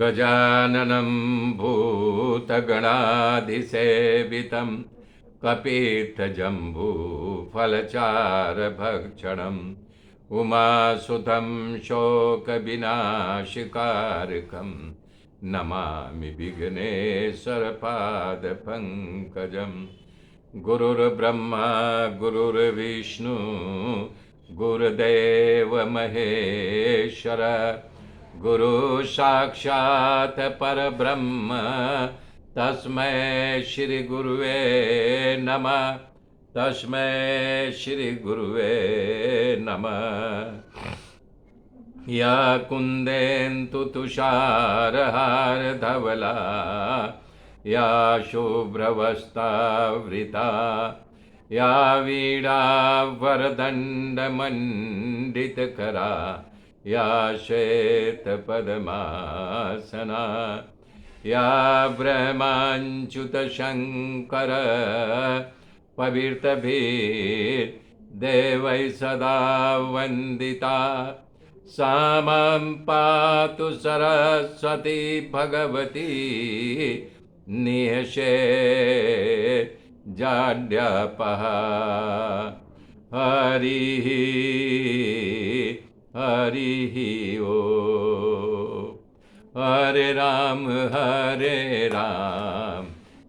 गजाननं भूतगणाधिसेवितं कपित्थजम्बूफलचारभक्षणम् उमासुतं शोकविनाशकारकं नमामि विघ्नेश्वरपादपङ्कजं। गुरुर्ब्रह्मा गुरुर्विष्णु गुरुदेव महेश्वर गुरु साक्षात् परब्रह्म तस्मै श्री गुरुवे नमः। तस्मै श्री गुरुवे नमः। या कुन्देन्दु तुषारहारधवला या शुभ्रवस्त्रावृता या वीणावरदण्डमण्डितकरा या श्वेतपद्मासना या ब्रह्माच्युतशङ्कर पवित्रभिर्देवैः सदा वन्दिता सा मां पातु सरस्वती भगवती निःशेषजाड्यापः। हरिः हरिः ओ। हरे राम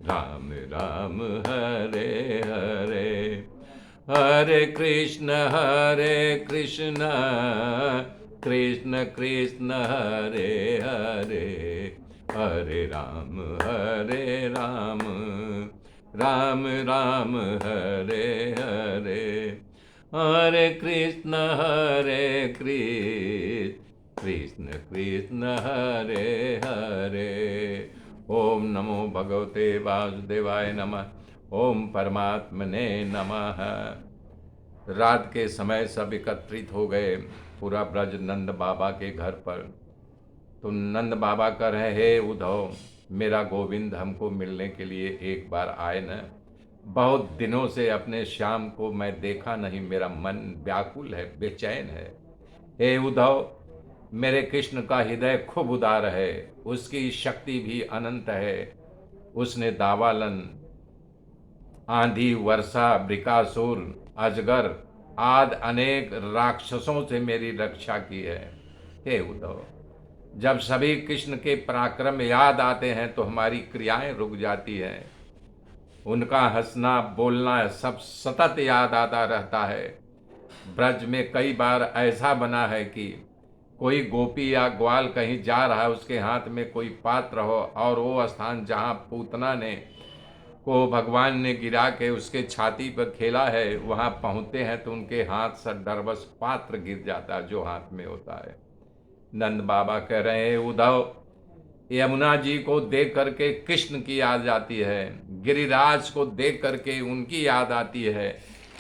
राम राम हरे हरे, हरे कृष्ण कृष्ण कृष्ण हरे हरे, हरे राम राम राम हरे हरे, हरे कृष्ण कृष्ण कृष्ण हरे हरे। ओम नमो भगवते वासुदेवाय नमः। ओम परमात्मने नमः। रात के समय सब एकत्रित हो गए पूरा ब्रज नंद बाबा के घर पर। तो नंद बाबा कह रहे, हे उद्धव, मेरा गोविंद हमको मिलने के लिए एक बार आए न। बहुत दिनों से अपने श्याम को मैं देखा नहीं, मेरा मन व्याकुल है, बेचैन है। हे उद्धव, मेरे कृष्ण का हृदय खूब उदार है, उसकी शक्ति भी अनंत है। उसने दावालन, आंधी, वर्षा, वृकासुर, अजगर आदि अनेक राक्षसों से मेरी रक्षा की है। हे उद्धव, जब सभी कृष्ण के पराक्रम याद आते हैं तो हमारी क्रियाएं रुक जाती हैं। उनका हंसना बोलना सब सतत याद आता रहता है। ब्रज में कई बार ऐसा बना है कि कोई गोपी या ग्वाल कहीं जा रहा है, उसके हाथ में कोई पात्र हो और वो स्थान जहाँ पूतना ने को भगवान ने गिरा के उसके छाती पर खेला है, वहाँ पहुँचते हैं तो उनके हाथ से डरबस पात्र गिर जाता है जो हाथ में होता है। नंद बाबा कह रहे हैं, उद्धव, यमुना जी को देख करके कृष्ण की याद आती है, गिरिराज को देख करके उनकी याद आती है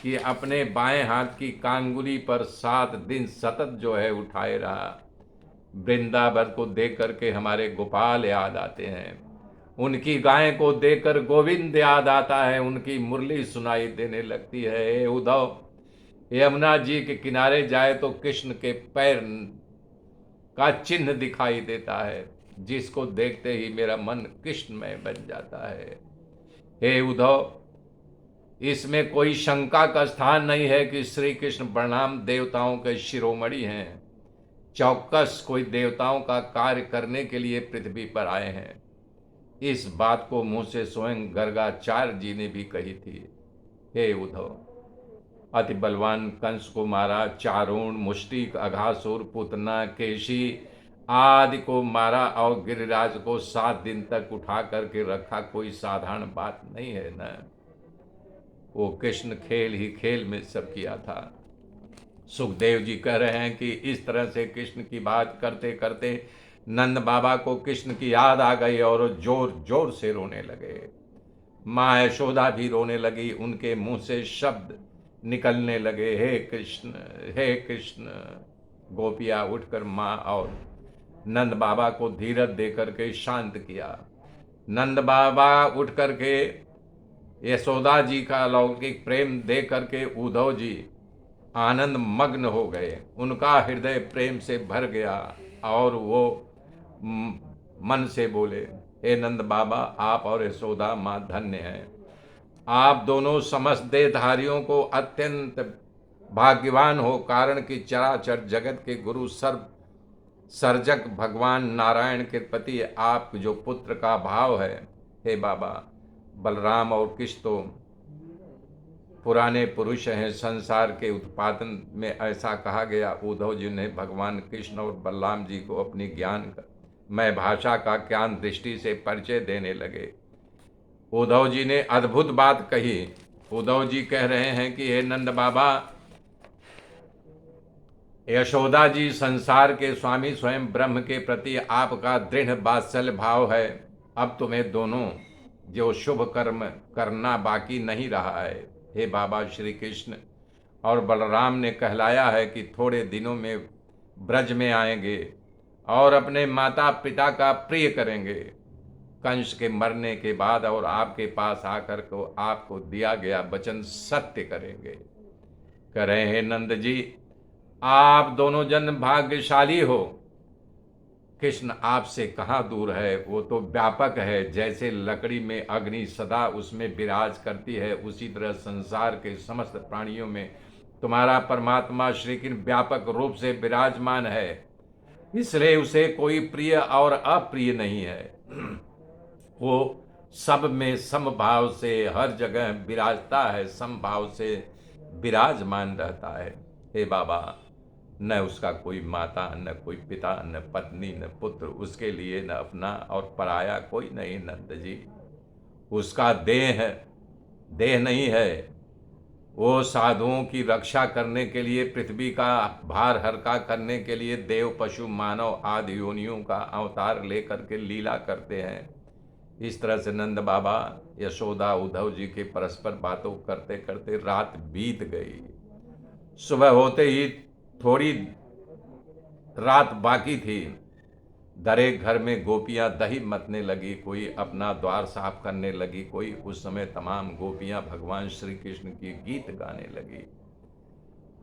कि अपने बाएं हाथ की कांगुली पर 7 दिन सतत जो है उठाए रहा। वृंदावन को देख करके हमारे गोपाल याद आते हैं, उनकी गाय को देखकर गोविंद याद आता है, उनकी मुरली सुनाई देने लगती है। उद्धव, यमुना जी के किनारे जाए तो कृष्ण के पैर का चिन्ह दिखाई देता है, जिसको देखते ही मेरा मन कृष्णमय बन जाता है। हे उद्धव, इसमें कोई शंका का स्थान नहीं है कि श्री कृष्ण बलराम देवताओं के शिरोमणि हैं। चौकस कोई देवताओं का कार्य करने के लिए पृथ्वी पर आए हैं। इस बात को मुंह से स्वयं गर्गाचार्य जी ने भी कही थी। हे उद्धव, अति बलवान कंस को मारा, चारूण, मुष्टिक, अघासुर, पुतना, केशी आदि को मारा और गिरिराज को 7 दिन तक उठा करके रखा, कोई साधारण बात नहीं है न। वो कृष्ण खेल ही खेल में सब किया था। सुखदेव जी कह रहे हैं कि इस तरह से कृष्ण की बात करते करते नंद बाबा को कृष्ण की याद आ गई और जोर जोर से रोने लगे। माँ यशोदा भी रोने लगी, उनके मुंह से शब्द निकलने लगे, हे कृष्ण हे कृष्ण। गोपियाँ उठकर माँ और नंद बाबा को धीरज दे करके शांत किया। नंद बाबा उठ करके यशोदा जी का अलौकिक प्रेम दे करके उद्धव जी आनंद मग्न हो गए। उनका हृदय प्रेम से भर गया और वो मन से बोले, हे नंद बाबा, आप और यशोदा माँ धन्य हैं। आप दोनों समस्त देहधारियों को अत्यंत भाग्यवान हो, कारण कि चराचर जगत के गुरु सर्व सर्जक भगवान नारायण के प्रति आप जो पुत्र का भाव है। हे बाबा, बलराम और कृष्ण तो पुराने पुरुष हैं। संसार के उत्पादन में ऐसा कहा गया। उद्धव जी ने भगवान कृष्ण और बलराम जी को अपनी ज्ञान मैं भाषा का ज्ञान दृष्टि से परिचय देने लगे। उद्धव जी ने अद्भुत बात कही। उद्धव जी कह रहे हैं कि हे नंद बाबा, यशोदा जी संसार के स्वामी स्वयं ब्रह्म के प्रति आपका दृढ़ वात्सल्य भाव है। अब तुम्हें दोनों जो शुभ कर्म करना बाकी नहीं रहा है। हे बाबा, श्री कृष्ण और बलराम ने कहलाया है कि थोड़े दिनों में ब्रज में आएंगे और अपने माता पिता का प्रिय करेंगे। कंस के मरने के बाद और आपके पास आकर को आपको दिया गया वचन सत्य करेंगे। कह रहे हैं नंद जी, आप दोनों जन भाग्यशाली हो। कृष्ण आपसे कहाँ दूर है, वो तो व्यापक है। जैसे लकड़ी में अग्नि सदा उसमें विराज करती है, उसी तरह संसार के समस्त प्राणियों में तुम्हारा परमात्मा श्री कृष्ण व्यापक रूप से विराजमान है। इसलिए उसे कोई प्रिय और अप्रिय नहीं है। वो सब में समभाव से हर जगह विराजता है, समभाव से विराजमान रहता है। हे बाबा, न उसका कोई माता, न कोई पिता, न पत्नी, न पुत्र, उसके लिए न अपना और पराया कोई नहीं। नंद जी, उसका देह नहीं है। वो साधुओं की रक्षा करने के लिए, पृथ्वी का भार हल्का करने के लिए देव, पशु, मानव आदि योनियों का अवतार लेकर के लीला करते हैं। इस तरह से नंद बाबा, यशोदा, उद्धव जी के परस्पर बातों करते करते रात बीत गई। सुबह होते ही थोड़ी रात बाकी थी। दरेक घर में गोपियां दही मतने लगी, कोई अपना द्वार साफ करने लगी, कोई उस समय तमाम गोपियां भगवान श्री कृष्ण की गीत गाने लगी।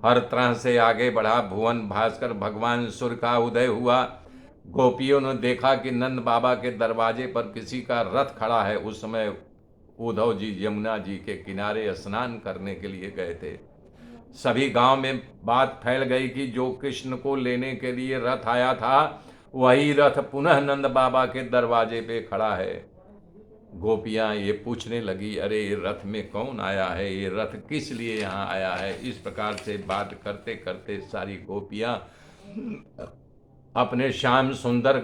हर तरह से आगे बढ़ा। भुवन भास्कर भगवान सूर्य का उदय हुआ। गोपियों ने देखा कि नंद बाबा के दरवाजे पर किसी का रथ खड़ा है। उस समय उद्धव जी यमुना जी के किनारे स्नान करने के लिए गए थे। सभी गांव में बात फैल गई कि जो कृष्ण को लेने के लिए रथ आया था, वही रथ पुनः नंद बाबा के दरवाजे पे खड़ा है। गोपियां ये पूछने लगी, अरे ये रथ में कौन आया है, ये रथ किस लिए यहाँ आया है। इस प्रकार से बात करते करते सारी गोपियां अपने श्याम सुंदर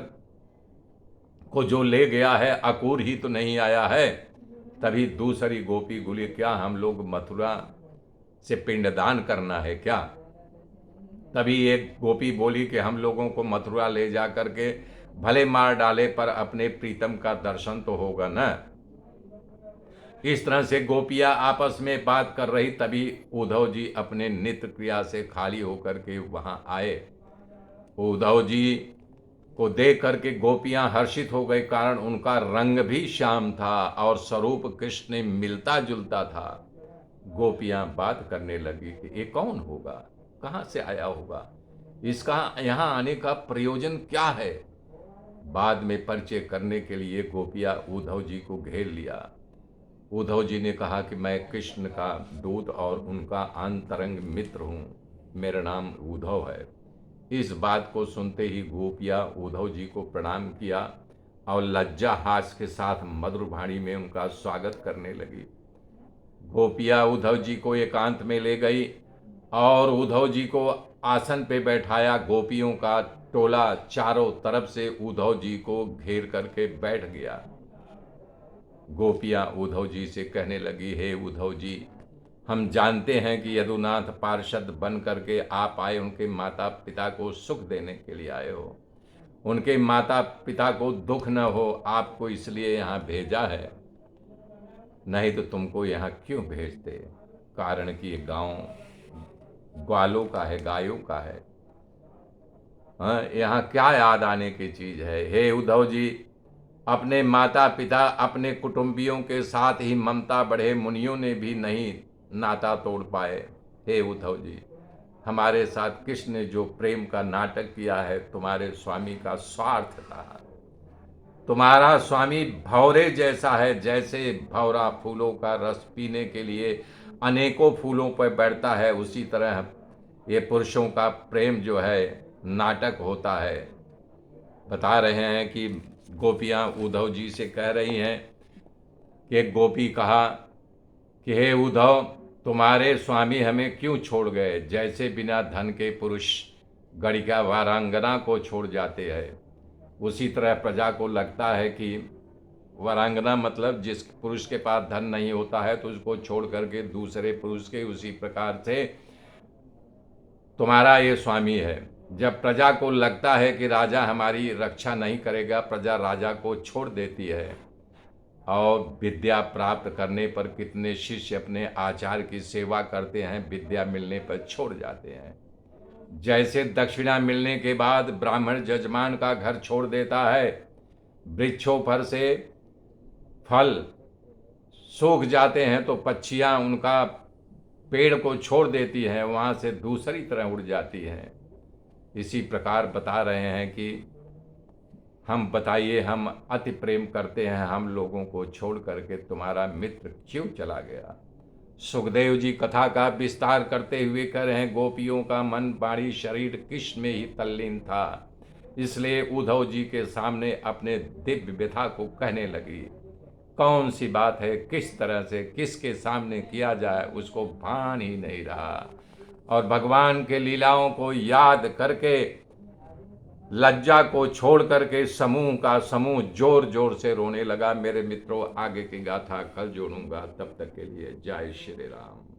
को जो ले गया है, अकूर ही तो नहीं आया है। तभी दूसरी गोपी बोली, क्या हम लोग मथुरा से पिंडदान करना है क्या? तभी एक गोपी बोली कि हम लोगों को मथुरा ले जा करके भले मार डाले, पर अपने प्रीतम का दर्शन तो होगा ना। इस तरह से गोपियां आपस में बात कर रही। तभी उद्धव जी अपने नित्य क्रिया से खाली होकर के वहां आए। उद्धव जी को देख करके गोपियां हर्षित हो गई, कारण उनका रंग भी श्याम था और स्वरूप कृष्ण में मिलता जुलता था। गोपियां बात करने लगी कि ये कौन होगा, कहाँ से आया होगा, इसका यहाँ आने का प्रयोजन क्या है। बाद में परिचय करने के लिए गोपियां उद्धव जी को घेर लिया। उद्धव जी ने कहा कि मैं कृष्ण का दूत और उनका अंतरंग मित्र हूँ, मेरा नाम उद्धव है। इस बात को सुनते ही गोपियां उद्धव जी को प्रणाम किया और लज्जा हास के साथ मधुर वाणी में उनका स्वागत करने लगी। गोपियां उद्धव जी को एकांत में ले गई और उद्धव जी को आसन पे बैठाया। गोपियों का टोला चारों तरफ से उद्धव जी को घेर करके बैठ गया। गोपियां उद्धव जी से कहने लगी, हे उद्धव जी, हम जानते हैं कि यदुनाथ पार्षद बन करके आप आए, उनके माता पिता को सुख देने के लिए आए हो, उनके माता पिता को दुख न हो, आपको इसलिए यहाँ भेजा है। नहीं तो तुमको यहाँ क्यों भेजते? कारण कि ये गांव ग्वालों का है, गायों का है। हाँ, यहाँ क्या याद आने की चीज है? हे उद्धव जी, अपने माता पिता, अपने कुटुंबियों के साथ ही ममता बढ़े मुनियों ने भी नहीं नाता तोड़ पाए। हे उद्धव जी, हमारे साथ कृष्ण ने जो प्रेम का नाटक किया है, तुम्हारे स्वामी का स्वार्थ था। तुम्हारा स्वामी भौरे जैसा है, जैसे भौरा फूलों का रस पीने के लिए अनेकों फूलों पर बैठता है, उसी तरह ये पुरुषों का प्रेम जो है नाटक होता है। बता रहे हैं कि गोपियाँ उद्धव जी से कह रही हैं कि एक गोपी कहा कि हे उद्धव, तुम्हारे स्वामी हमें क्यों छोड़ गए, जैसे बिना धन के पुरुष गणिका वारांगना को छोड़ जाते हैं, उसी तरह प्रजा को लगता है कि वारांगना मतलब जिस पुरुष के पास धन नहीं होता है तो उसको छोड़ करके दूसरे पुरुष के, उसी प्रकार से तुम्हारा ये स्वामी है। जब प्रजा को लगता है कि राजा हमारी रक्षा नहीं करेगा, प्रजा राजा को छोड़ देती है। और विद्या प्राप्त करने पर कितने शिष्य अपने आचार्य की सेवा करते हैं, विद्या मिलने पर छोड़ जाते हैं। जैसे दक्षिणा मिलने के बाद ब्राह्मण जजमान का घर छोड़ देता है, वृक्षों पर से फल सूख जाते हैं तो पक्षियां उनका पेड़ को छोड़ देती हैं, वहाँ से दूसरी तरह उड़ जाती हैं। इसी प्रकार बता रहे हैं कि हम बताइए, हम अति प्रेम करते हैं, हम लोगों को छोड़ करके तुम्हारा मित्र क्यों चला गया। सुखदेव जी कथा का विस्तार करते हुए कह रहे हैं, गोपियों का मन वाणी शरीर कृष्ण में ही तल्लीन था, इसलिए उद्धव जी के सामने अपने दिव्य व्यथा को कहने लगी। कौन सी बात है, किस तरह से किसके सामने किया जाए, उसको भान ही नहीं रहा। और भगवान के लीलाओं को याद करके लज्जा को छोड़ करके समूह का समूह जोर जोर से रोने लगा। मेरे मित्रों, आगे की गाथा कल जोड़ूंगा, तब तक के लिए जय श्री राम।